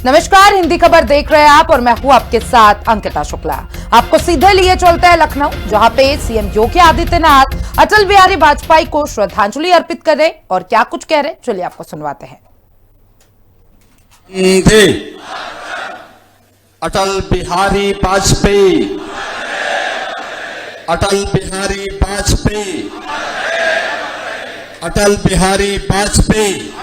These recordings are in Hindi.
नमस्कार, हिंदी खबर देख रहे हैं आप और मैं हूं आपके साथ अंकिता शुक्ला। आपको सीधे लिए चलते हैं लखनऊ, जहां पे सीएम योगी आदित्यनाथ अटल बिहारी वाजपेयी को श्रद्धांजलि अर्पित कर रहे और क्या कुछ कह रहे, चलिए आपको सुनवाते हैं। अटल बिहारी वाजपेयी, अटल बिहारी वाजपेयी, अटल बिहारी वाजपेयी।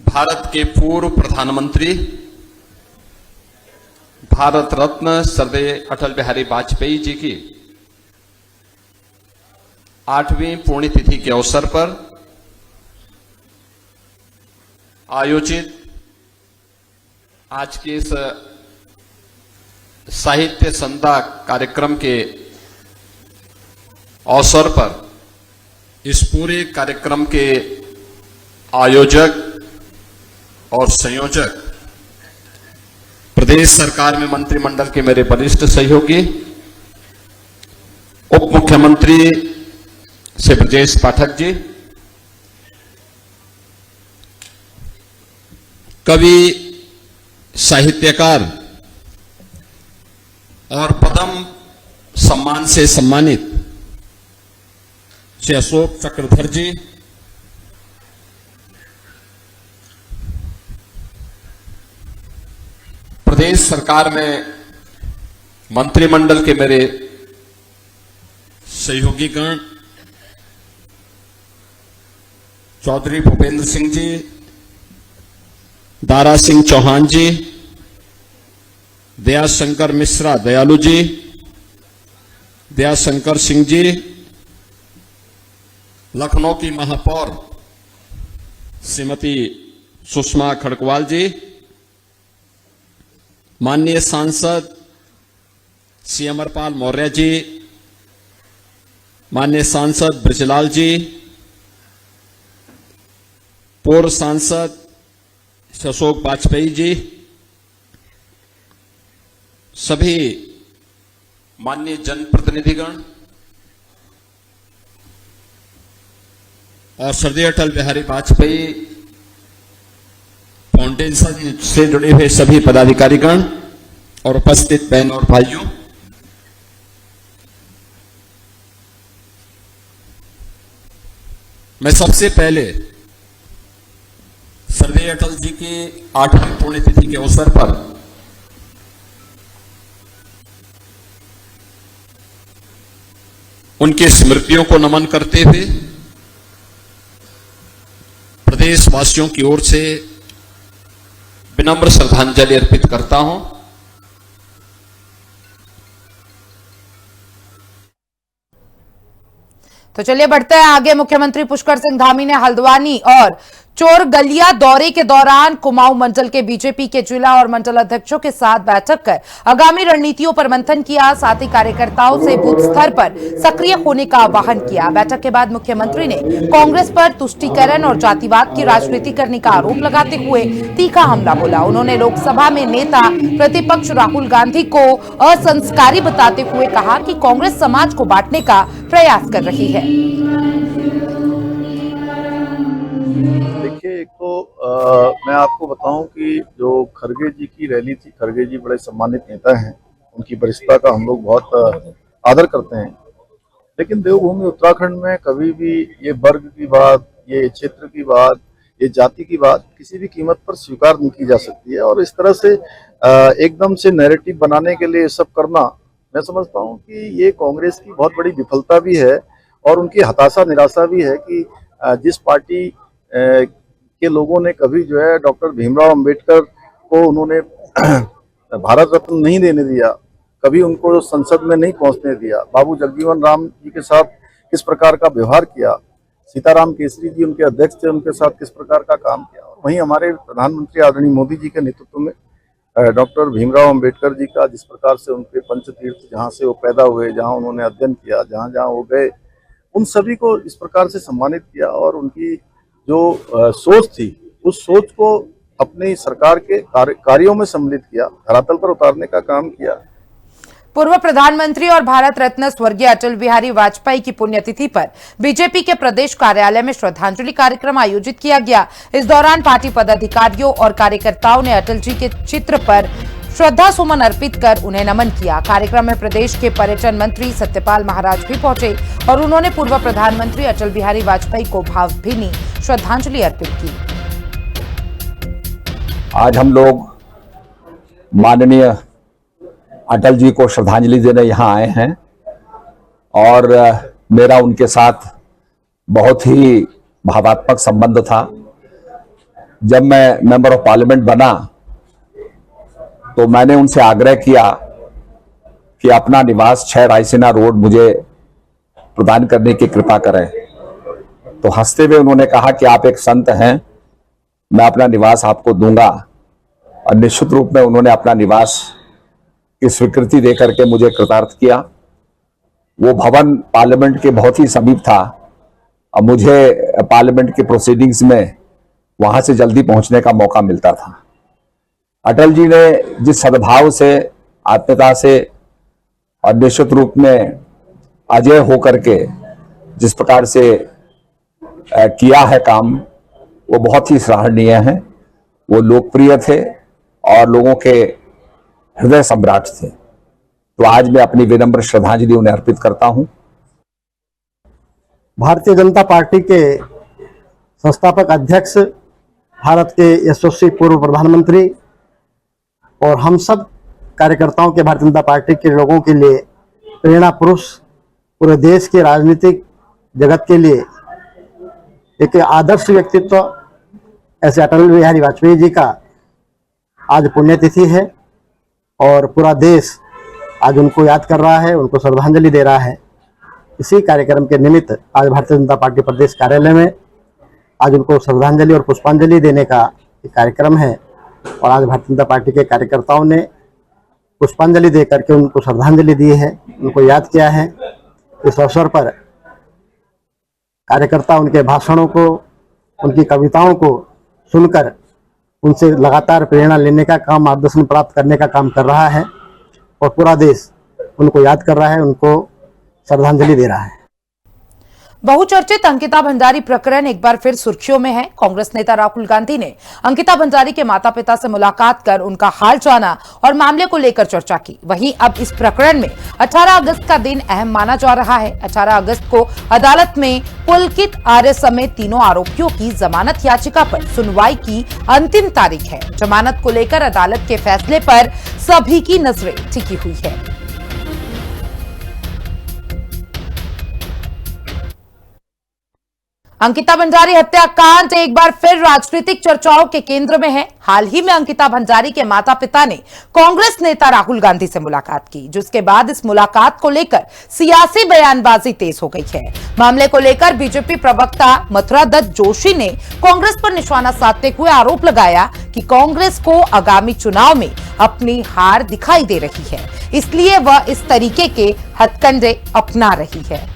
भारत के पूर्व प्रधानमंत्री, भारत रत्न स्वर्गीय अटल बिहारी वाजपेयी जी की 8वीं पुण्यतिथि के अवसर पर आयोजित आज के इस साहित्य संध्या कार्यक्रम के अवसर पर इस पूरे कार्यक्रम के आयोजक और संयोजक, प्रदेश सरकार में मंत्रिमंडल के मेरे वरिष्ठ सहयोगी, उप मुख्यमंत्री श्री ब्रजेश पाठक जी, कवि, साहित्यकार और पद्म सम्मान से सम्मानित श्री अशोक चक्रधर जी, प्रदेश सरकार में मंत्रिमंडल के मेरे सहयोगीगण, चौधरी भूपेंद्र सिंह जी, दारा सिंह चौहान जी, दयाशंकर मिश्रा दयालु जी, दयाशंकर सिंह जी, लखनऊ की महापौर श्रीमती सुषमा खड़गवाल जी, माननीय सांसद श्री अमरपाल मौर्य जी, माननीय सांसद ब्रजलाल जी, पूर्व सांसद अशोक वाजपेयी जी, सभी माननीय जनप्रतिनिधिगण और स्वर्गीय अटल बिहारी वाजपेयी फाउंडेशन से जुड़े हुए सभी पदाधिकारीगण और उपस्थित बहन और भाइयों, मैं सबसे पहले स्वर्गीय अटल जी की 8वीं पुण्यतिथि के अवसर पर उनकी स्मृतियों को नमन करते हुए प्रदेशवासियों की ओर से विनम्र श्रद्धांजलि अर्पित करता हूं। तो चलिए बढ़ते हैं आगे। मुख्यमंत्री पुष्कर सिंह धामी ने हल्द्वानी और चोरगलिया दौरे के दौरान कुमाऊं मंडल के बीजेपी के जिला और मंडल अध्यक्षों के साथ बैठक कर आगामी रणनीतियों पर मंथन किया। साथ ही कार्यकर्ताओं से बूथ स्तर पर सक्रिय होने का आह्वान किया। बैठक के बाद मुख्यमंत्री ने कांग्रेस पर तुष्टीकरण और जातिवाद की राजनीति करने का आरोप लगाते हुए तीखा हमला बोला। उन्होंने लोकसभा में नेता प्रतिपक्ष राहुल गांधी को असंस्कारी बताते हुए कहा कि कांग्रेस समाज को बांटने का प्रयास कर रही है। देखिए, एक तो मैं आपको बताऊं कि जो खरगे जी की रैली थी, खरगे जी बड़े सम्मानित नेता हैं, उनकी वरिष्ठता का हम लोग बहुत आदर करते हैं। लेकिन देवभूमि उत्तराखंड में कभी भी ये वर्ग की बात, ये क्षेत्र की बात, ये जाति की बात किसी भी कीमत पर स्वीकार नहीं की जा सकती है। और इस तरह से एकदम से नैरेटिव बनाने के लिए सब करना, मैं समझता हूँ कि ये कांग्रेस की बहुत बड़ी विफलता भी है और उनकी हताशा निराशा भी है कि जिस पार्टी के लोगों ने कभी जो है डॉक्टर भीमराव अंबेडकर को उन्होंने भारत रत्न नहीं देने दिया, कभी उनको संसद में नहीं पहुंचने दिया, बाबू जगजीवन राम जी के साथ किस प्रकार का व्यवहार किया, सीताराम केसरी जी उनके अध्यक्ष थे, उनके साथ किस प्रकार का काम किया। और वहीं हमारे प्रधानमंत्री आदरणीय मोदी जी के नेतृत्व में डॉक्टर भीमराव अंबेडकर जी का जिस प्रकार से उनके पंचतीर्थ, जहाँ से वो पैदा हुए, जहाँ उन्होंने अध्ययन किया, जहाँ जहाँ वो गए, उन सभी को इस प्रकार से सम्मानित किया और उनकी जो सोच थी, उस सोच को अपनी सरकार के कार्यों में सम्मिलित किया, धरातल पर उतारने का काम किया। पूर्व प्रधानमंत्री और भारत रत्न स्वर्गीय अटल बिहारी वाजपेयी की पुण्यतिथि पर बीजेपी के प्रदेश कार्यालय में श्रद्धांजलि कार्यक्रम आयोजित किया गया। इस दौरान पार्टी पदाधिकारियों और कार्यकर्ताओं ने अटल जी के चित्र पर श्रद्धा सुमन अर्पित कर उन्हें नमन किया। कार्यक्रम में प्रदेश के पर्यटन मंत्री सत्यपाल महाराज भी पहुंचे और उन्होंने पूर्व प्रधानमंत्री अटल बिहारी वाजपेयी को भावभीनी श्रद्धांजलि अर्पित की। आज हम लोग माननीय अटल जी को श्रद्धांजलि देने यहाँ आए हैं और मेरा उनके साथ बहुत ही भावात्मक संबंध था। जब मैं मेंबर ऑफ पार्लियामेंट बना तो मैंने उनसे आग्रह किया कि अपना निवास 6 रायसीना रोड मुझे प्रदान करने की कृपा करें। तो हंसते हुए उन्होंने कहा कि आप एक संत हैं, मैं अपना निवास आपको दूंगा। और निश्चित रूप में उन्होंने अपना निवास की स्वीकृति देकर के मुझे कृतार्थ किया। वो भवन पार्लियामेंट के बहुत ही समीप था और मुझे पार्लियामेंट के प्रोसीडिंग्स में वहां से जल्दी पहुंचने का मौका मिलता था। अटल जी ने जिस सद्भाव से, आत्मीयता से और निश्चित रूप में अजय होकर के जिस प्रकार से किया है काम, वो बहुत ही सराहनीय है। वो लोकप्रिय थे और लोगों के हृदय सम्राट थे। तो आज मैं अपनी विनम्र श्रद्धांजलि उन्हें अर्पित करता हूं। भारतीय जनता पार्टी के संस्थापक अध्यक्ष, भारत के यशस्वी पूर्व प्रधानमंत्री और हम सब कार्यकर्ताओं के भारतीय जनता पार्टी के लोगों के लिए प्रेरणा पुरुष, पूरे देश के राजनीतिक जगत के लिए एक आदर्श व्यक्तित्व ऐसे अटल बिहारी वाजपेयी जी का आज पुण्यतिथि है और पूरा देश आज उनको याद कर रहा है, उनको श्रद्धांजलि दे रहा है। इसी कार्यक्रम के निमित्त आज भारतीय जनता पार्टी प्रदेश कार्यालय में आज उनको श्रद्धांजलि और पुष्पांजलि देने का एक कार्यक्रम है और आज भारतीय जनता पार्टी के कार्यकर्ताओं ने पुष्पांजलि दे करके उनको श्रद्धांजलि दी है, उनको याद किया है। इस अवसर पर कार्यकर्ता उनके भाषणों को, उनकी कविताओं को सुनकर उनसे लगातार प्रेरणा लेने का काम, मार्गदर्शन प्राप्त करने का काम कर रहा है और पूरा देश उनको याद कर रहा है, उनको श्रद्धांजलि दे रहा है। बहुचर्चित अंकिता भंडारी प्रकरण एक बार फिर सुर्खियों में है। कांग्रेस नेता राहुल गांधी ने अंकिता भंडारी के माता-पिता से मुलाकात कर उनका हाल जाना और मामले को लेकर चर्चा की। वहीं अब इस प्रकरण में 18 अगस्त का दिन अहम माना जा रहा है। 18 अगस्त को अदालत में पुलकित आर्य समेत तीनों आरोपियों की जमानत याचिका पर सुनवाई की अंतिम तारीख है। जमानत को लेकर अदालत के फैसले पर सभी की नजरें टिकी हुई है। अंकिता भंडारी हत्याकांड एक बार फिर राजनीतिक चर्चाओं के केंद्र में है। हाल ही में अंकिता भंडारी के माता-पिता ने कांग्रेस नेता राहुल गांधी से मुलाकात की, जिसके बाद इस मुलाकात को लेकर सियासी बयानबाजी तेज हो गई है। मामले को लेकर बीजेपी प्रवक्ता मथुरा दत्त जोशी ने कांग्रेस पर निशाना साधते हुए आरोप लगाया कि कांग्रेस को आगामी चुनाव में अपनी हार दिखाई दे रही है, इसलिए वह इस तरीके के हथकंडे अपना रही है।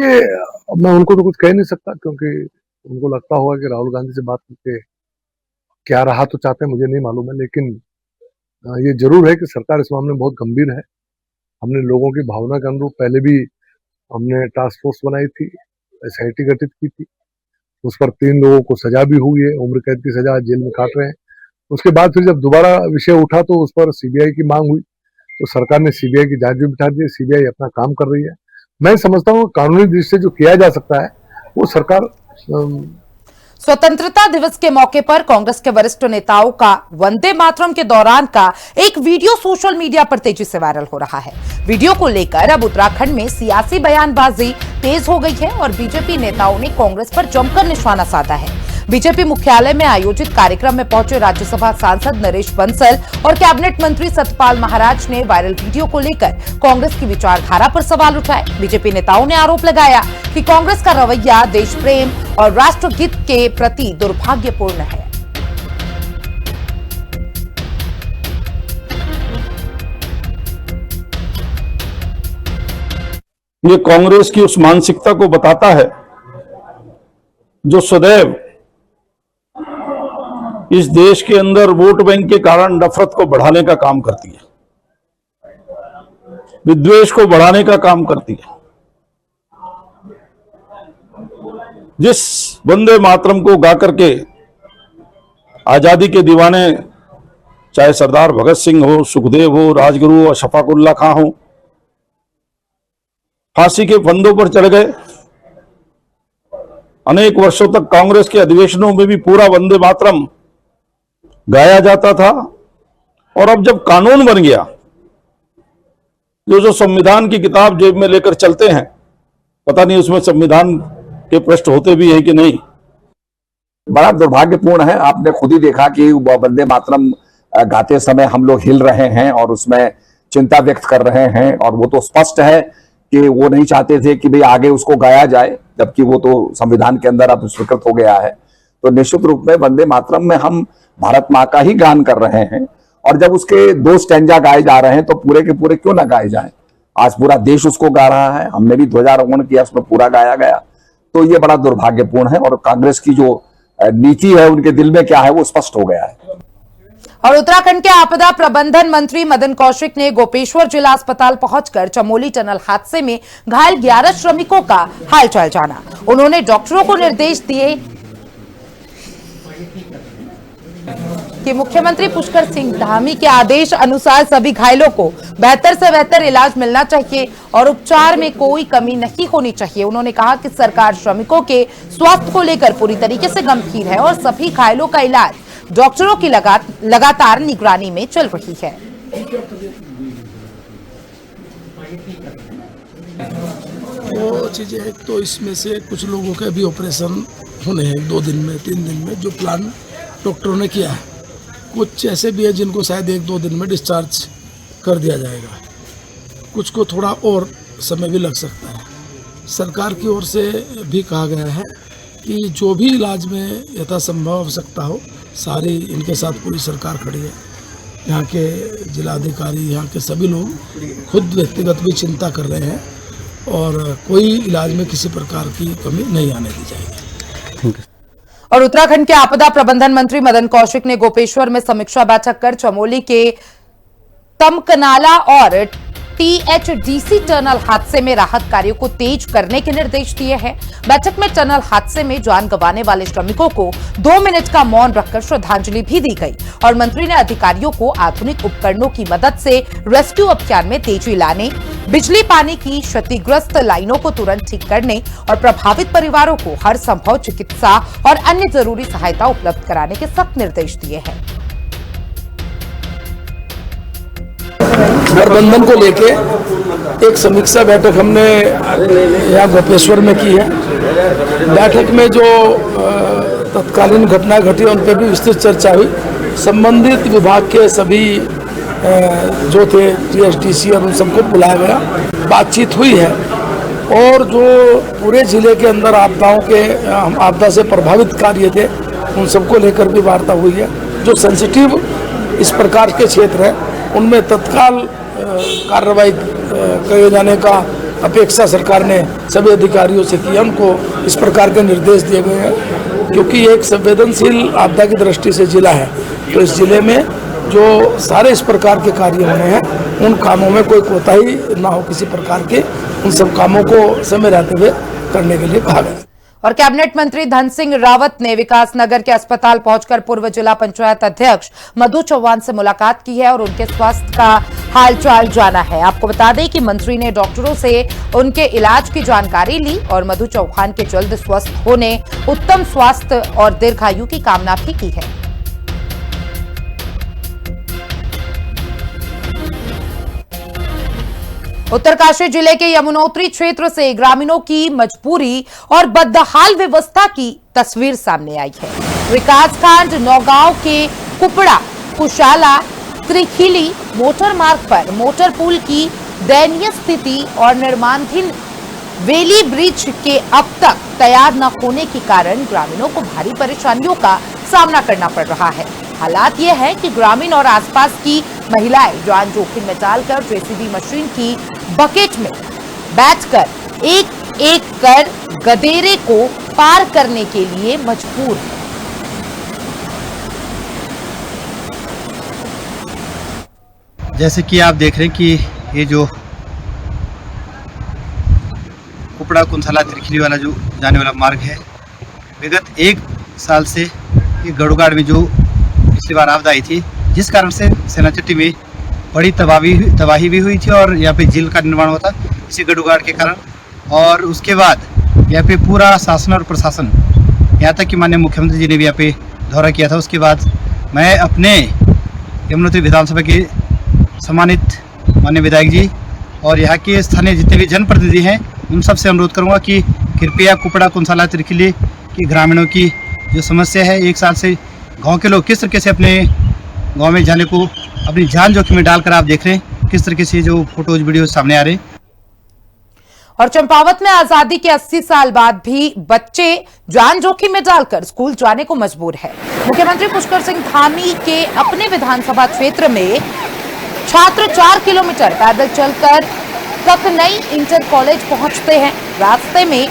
मैं उनको तो कुछ कह नहीं सकता, क्योंकि उनको लगता होगा कि राहुल गांधी से बात करके क्या रहा तो चाहते हैं, मुझे नहीं मालूम है। लेकिन ये जरूर है कि सरकार इस मामले में बहुत गंभीर है। हमने लोगों की भावना के अनुरूप पहले भी हमने टास्क फोर्स बनाई थी, SIT गठित की थी, उस पर 3 लोगों को सजा भी हुई है, उम्र कैद की सजा, जेल में काट रहे हैं। उसके बाद फिर जब दोबारा विषय उठा तो उस पर CBI की मांग हुई, तो सरकार ने CBI की जांच भी बिठा दी। CBI अपना काम कर रही है। मैं समझता हूँ कानूनी दृष्टि से जो किया जा सकता है वो सरकार। स्वतंत्रता दिवस के मौके पर कांग्रेस के वरिष्ठ नेताओं का वंदे मातरम के दौरान का एक वीडियो सोशल मीडिया पर तेजी से वायरल हो रहा है। वीडियो को लेकर अब उत्तराखंड में सियासी बयानबाजी तेज हो गई है और बीजेपी नेताओं ने कांग्रेस पर जमकर निशाना साधा है। बीजेपी मुख्यालय में आयोजित कार्यक्रम में पहुंचे राज्यसभा सांसद नरेश बंसल और कैबिनेट मंत्री सतपाल महाराज ने वायरल वीडियो को लेकर कांग्रेस की विचारधारा पर सवाल उठाए। बीजेपी नेताओं ने आरोप लगाया कि कांग्रेस का रवैया देश प्रेम और राष्ट्रहित के प्रति दुर्भाग्यपूर्ण है। ये कांग्रेस की उस मानसिकता को बताता है जो सदैव इस देश के अंदर वोट बैंक के कारण नफरत को बढ़ाने का काम करती है, विद्वेष को बढ़ाने का काम करती है। जिस वंदे मातरम को गा करके आजादी के दीवाने, चाहे सरदार भगत सिंह हो, सुखदेव हो, राजगुरु और शफाकुल्ला खां हो, फांसी के फंदों पर चढ़ गए। अनेक वर्षों तक कांग्रेस के अधिवेशनों में भी पूरा वंदे मातरम गाया जाता था, और अब जब कानून बन गया, जो संविधान की किताब जेब में लेकर चलते हैं, पता नहीं उसमें संविधान के पृष्ठ होते भी है कि नहीं। बड़ा दुर्भाग्यपूर्ण है। आपने खुद ही देखा कि वंदे मातरम गाते समय हम लोग हिल रहे हैं और उसमें चिंता व्यक्त कर रहे हैं, और वो तो स्पष्ट है कि वो नहीं चाहते थे कि भाई आगे उसको गाया जाए, जबकि वो तो संविधान के अंदर अब स्वीकृत हो गया है। तो निश्चित रूप में वंदे मातरम में हम भारत माँ का ही गान कर रहे हैं, और जब उसके 2 स्टैंजा गाए जा रहे हैं तो पूरे के पूरे क्यों ना गाए जाएं। आज पूरा देश उसको गा रहा है, हमने भी ध्वजारोहण किया, उसमें पूरा गाया गया। तो ये बड़ा दुर्भाग्यपूर्ण है, और कांग्रेस की जो नीति है, उनके दिल में क्या है, वो स्पष्ट हो गया है। और उत्तराखंड के आपदा प्रबंधन मंत्री मदन कौशिक ने गोपेश्वर जिला अस्पताल पहुंचकर चमोली टनल हादसे में घायल 11 श्रमिकों का हालचाल जाना। उन्होंने डॉक्टरों को निर्देश दिए कि मुख्यमंत्री पुष्कर सिंह धामी के आदेश अनुसार सभी घायलों को बेहतर से बेहतर इलाज मिलना चाहिए और उपचार में कोई कमी नहीं होनी चाहिए। उन्होंने कहा कि सरकार श्रमिकों के स्वास्थ्य को लेकर पूरी तरीके से गंभीर है और सभी घायलों का इलाज डॉक्टरों की लगातार निगरानी में चल रही है। वो चीजें, एक तो इसमें से कुछ लोगों के भी ऑपरेशन होने हैं 2 दिन में, 3 दिन में, जो प्लान डॉक्टरों ने किया है। कुछ ऐसे भी है जिनको शायद 1-2 दिन में डिस्चार्ज कर दिया जाएगा, कुछ को थोड़ा और समय भी लग सकता है। सरकार की ओर से भी कहा गया है कि जो भी इलाज में यथासंभव आवश्यकता हो, सारी इनके साथ पूरी सरकार खड़ी है। यहाँ के जिलाधिकारी, यहाँ के सभी लोग खुद व्यक्तिगत भी चिंता कर रहे हैं और कोई इलाज में किसी प्रकार की कमी नहीं आने दी जाएगी। और उत्तराखंड के आपदा प्रबंधन मंत्री मदन कौशिक ने गोपेश्वर में समीक्षा बैठक कर चमोली के तमकनाला और टीएचडीसी टनल हादसे में राहत कार्यों को तेज करने के निर्देश दिए हैं। बैठक में टनल हादसे में जान गंवाने वाले श्रमिकों को 2 मिनट का मौन रखकर श्रद्धांजलि भी दी गई और मंत्री ने अधिकारियों को आधुनिक उपकरणों की मदद से रेस्क्यू अभियान में तेजी लाने, बिजली पानी की क्षतिग्रस्त लाइनों को तुरंत ठीक करने और प्रभावित परिवारों को हर संभव चिकित्सा और अन्य जरूरी सहायता उपलब्ध कराने के सख्त निर्देश दिए हैं। प्रबंधन को लेके एक समीक्षा बैठक हमने यहाँ गोपेश्वर में की है। बैठक में जो तत्कालीन घटना घटी उन पर भी विस्तृत चर्चा हुई। संबंधित विभाग के सभी जो थे टीएचडीसी और उन सबको बुलाया गया, बातचीत हुई है और जो पूरे जिले के अंदर आपदाओं के आपदा से प्रभावित कार्य थे उन सबको लेकर भी वार्ता हुई है। जो सेंसिटिव इस प्रकार के क्षेत्र हैं उनमें तत्काल कार्रवाई किए जाने का अपेक्षा सरकार ने सभी अधिकारियों से की है। उनको इस प्रकार के निर्देश दिए गए हैं क्योंकि ये एक संवेदनशील आपदा की दृष्टि से जिला है, तो इस जिले में जो सारे इस प्रकार के कार्य होने हैं उन कामों में कोई कोताही ना हो किसी प्रकार के, उन सब कामों को समय रहते हुए करने के लिए कहा गया। और कैबिनेट मंत्री धन सिंह रावत ने विकास नगर के अस्पताल पहुंचकर पूर्व जिला पंचायत अध्यक्ष मधु चौहान से मुलाकात की है और उनके स्वास्थ्य का हालचाल जाना है। आपको बता दें कि मंत्री ने डॉक्टरों से उनके इलाज की जानकारी ली और मधु चौहान के जल्द स्वस्थ होने, उत्तम स्वास्थ्य और दीर्घायु की कामना भी की है। उत्तरकाशी जिले के यमुनोत्री क्षेत्र से ग्रामीणों की मजबूरी और बदहाल व्यवस्था की तस्वीर सामने आई है। विकासखंड नौगांव के कुपड़ा, कुशाला, त्रिखिली मोटर मार्ग पर मोटर पुल की दयनीय स्थिति और निर्माणाधीन वेली ब्रिज के अब तक तैयार न होने के कारण ग्रामीणों को भारी परेशानियों का सामना करना पड़ रहा है। हालात यह है कि ग्रामीण और आसपास की महिलाएं जान जोखिम में डालकर जेसीबी मशीन की बकेट में बैठकर एक एक कर गदेरे को पार करने के लिए मजबूर है। जैसे कि आप देख रहे हैं कि ये जो कुपड़ा कुंथला त्रिखली वाला जो जाने वाला मार्ग है, विगत 1 साल से ये गड़ुगाड़ में जो पिछली बार आपदा आई थी, जिस कारण से सेनाचट्टी में बड़ी तबाही भी हुई थी और यहाँ पे झील का निर्माण हुआ था इसी गड़ुगाड़ के कारण। और उसके बाद यहाँ पे पूरा शासन और प्रशासन, यहाँ तक कि माननीय मुख्यमंत्री जी ने भी यहाँ पे दौरा किया था। उसके बाद मैं अपने यमुनोत्री विधानसभा के सम्मानित माननीय विधायक जी और यहाँ के स्थानीय जितने भी जनप्रतिनिधि हैं उन सब से अनुरोध करूँगा कि कृपया कुपड़ा कुंथला त्रिखली की ग्रामीणों की जो समस्या है, 1 साल से गांव के लोग किस तरीके से अपने गांव में जाने को अपनी जान जोखिम में डालकर आप देख रहे हैं किस तरीके से जो फोटोज वीडियो सामने आ रहे हैं। और चंपावत में आजादी के 80 साल बाद भी बच्चे जान जोखिम में डालकर स्कूल जाने को मजबूर है। मुख्यमंत्री पुष्कर सिंह धामी के अपने विधानसभा क्षेत्र में छात्र 4 किलोमीटर पैदल चलकर ककनई इंटर कॉलेज पहुंचते हैं। रास्ते में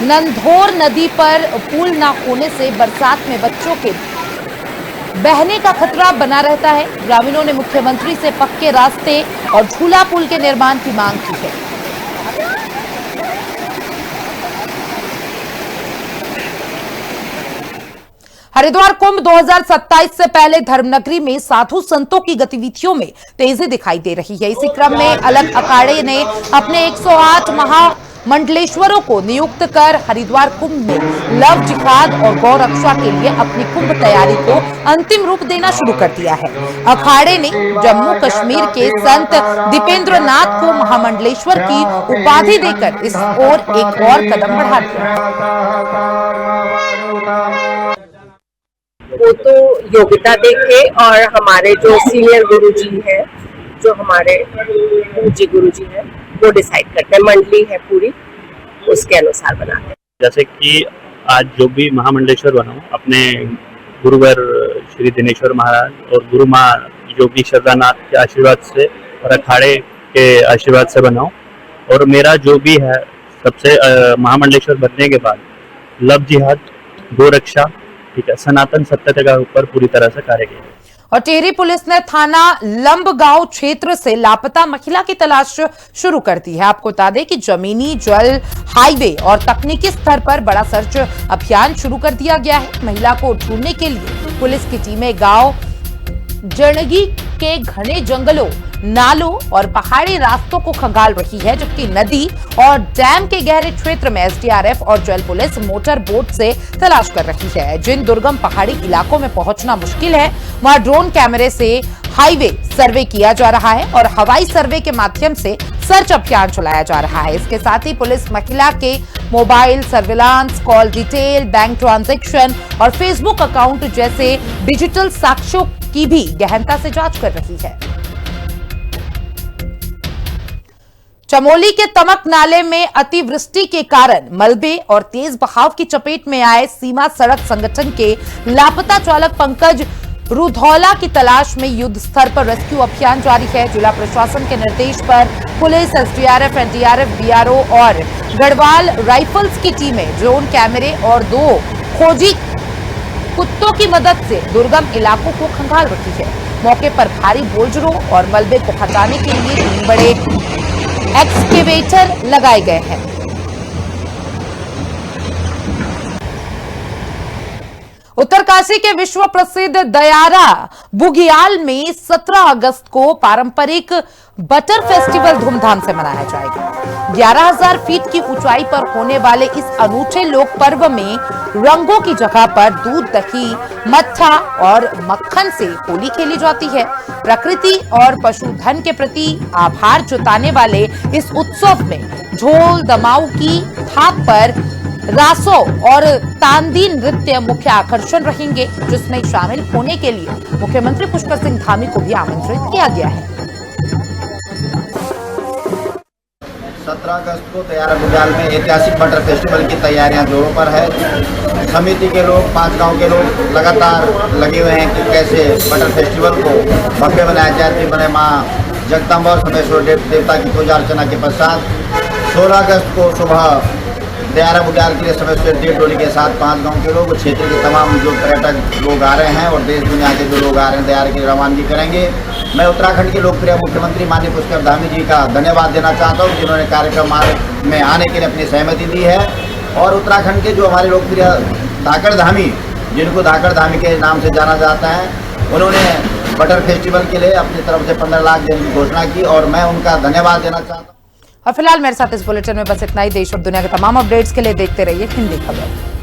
नंधौर नदी पर पुल न होने से बरसात में बच्चों के बहने का खतरा बना रहता है। ग्रामीणों ने मुख्यमंत्री से पक्के रास्ते और झूला पुल के निर्माण की मांग की है। हरिद्वार कुंभ 2027 से पहले धर्मनगरी में साधु संतों की गतिविधियों में तेजी दिखाई दे रही है। इसी क्रम में अलग अखाड़े ने अपने 108 महामंडलेश्वरों को नियुक्त कर हरिद्वार कुंभ में लव जिहाद और गौ रक्षा के लिए अपनी कुंभ तैयारी को अंतिम रूप देना शुरू कर दिया है। अखाड़े ने जम्मू कश्मीर के संत दीपेंद्र नाथ को महामंडलेश्वर की उपाधि देकर इस ओर एक और कदम बढ़ा दिया। वो तो योग्यता देखे और हमारे जो सीनियर गुरुजी हैं, जो हमारे पूज्य गुरुजी हैं, वो डिसाइड करते हैं। मंडली है पूरी, उसके अनुसार बनाते हैं। जैसे कि आज जो भी महामंडलेश्वर बनाऊं अपने गुरुवर श्री दिनेश्वर महाराज और गुरु माँ योगी श्रद्धानाथ के आशीर्वाद से और अखाड़े के आशीर्वाद से बनाऊं। और मेरा जो भी है सबसे महामंडलेश्वर बनने के बाद लव जिहाद, गो रक्षा, ठीक है, सनातन सत्यता के ऊपर पूरी तरह से कार्य किया। और टिहरी पुलिस ने थाना लंबगांव क्षेत्र से लापता महिला की तलाश शुरू कर दी है। आपको बता दें कि जमीनी, जल, हाईवे और तकनीकी स्तर पर बड़ा सर्च अभियान शुरू कर दिया गया है। महिला को ढूंढने के लिए पुलिस की टीमें गांव जड़गी के घने जंगलों, नालों और पहाड़ी रास्तों को खंगाल रही है, जबकि नदी और डैम के गहरे क्षेत्र में एसडीआरएफ और जल पुलिस मोटर बोट से तलाश कर रही है। जिन दुर्गम पहाड़ी इलाकों में पहुंचना मुश्किल है, वहां ड्रोन कैमरे से हाईवे सर्वे किया जा रहा है और हवाई सर्वे के माध्यम से सर्च अभियान चलाया जा रहा है। इसके साथ ही पुलिस महिला के mobile surveillance, call detail, bank transaction और फेसबुक अकाउंट जैसे डिजिटल साक्ष्यों की भी गहनता से जांच कर रही है। चमोली के तमक नाले में अतिवृष्टि के कारण मलबे और तेज बहाव की चपेट में आए सीमा सड़क संगठन के लापता चालक पंकज रुधौला की तलाश में युद्ध स्तर पर रेस्क्यू अभियान जारी है। जिला प्रशासन के निर्देश पर पुलिस, एसडीआरएफ, एनडीआरएफ, बीआरओ और गढ़वाल राइफल्स की टीमें ड्रोन कैमरे और 2 खोजी कुत्तों की मदद से दुर्गम इलाकों को खंगाल रही है। मौके पर भारी बोझरों और मलबे को हटाने के लिए 3 बड़े एक्सकेवेटर लगाए गए हैं। उत्तरकाशी के विश्व प्रसिद्ध दयारा बुगियाल में 17 अगस्त को पारंपरिक बटर फेस्टिवल धूमधाम से मनाया जाएगा। 11,000 फीट की ऊंचाई पर होने वाले इस अनूठे लोक पर्व में रंगों की जगह पर दूध, दही, मट्ठा और मक्खन से होली खेली जाती है। प्रकृति और पशुधन के प्रति आभार जताने वाले इस उत्सव में ढोल दमाऊ की थाप पर रासो और तांदी नृत्य मुख्य आकर्षण रहेंगे, जिसमें शामिल होने के लिए मुख्यमंत्री पुष्कर सिंह धामी को भी आमंत्रित किया गया है। 17 अगस्त को दयारा बुगियाल में ऐतिहासिक बटर फेस्टिवल की तैयारियां जोरों पर है। समिति के लोग, 5 गांव के लोग लगातार लगे हुए हैं कि कैसे बटर फेस्टिवल को भव्य बनाया जाए। कि बने माँ जगदम्बा और सोमेश्वर देवता की पूजा अर्चना के पश्चात 16 अगस्त को सुबह दयारा बुग्याल के लिए समय से 1.5 टोली के साथ 5 गांव के लोग, क्षेत्र के तमाम जो पर्यटक लोग आ रहे हैं और देश दुनिया के जो लोग आ रहे हैं दयारा की रवानगी करेंगे। मैं उत्तराखंड के लोकप्रिय मुख्यमंत्री माननीय पुष्कर धामी जी का धन्यवाद देना चाहता हूँ, जिन्होंने कार्यक्रम में आने के लिए अपनी सहमति दी है। और उत्तराखंड के जो हमारे लोकप्रिय धाकड़ धामी, जिनको धाकड़ धामी के नाम से जाना जाता है, उन्होंने बटर फेस्टिवल के लिए अपनी तरफ से 15 लाख देने की घोषणा की और मैं उनका धन्यवाद देना चाहता हूँ। और फिलहाल मेरे साथ इस बुलेटिन में बस इतना ही। देश और दुनिया के तमाम अपडेट्स के लिए देखते रहिए हिंदी खबर।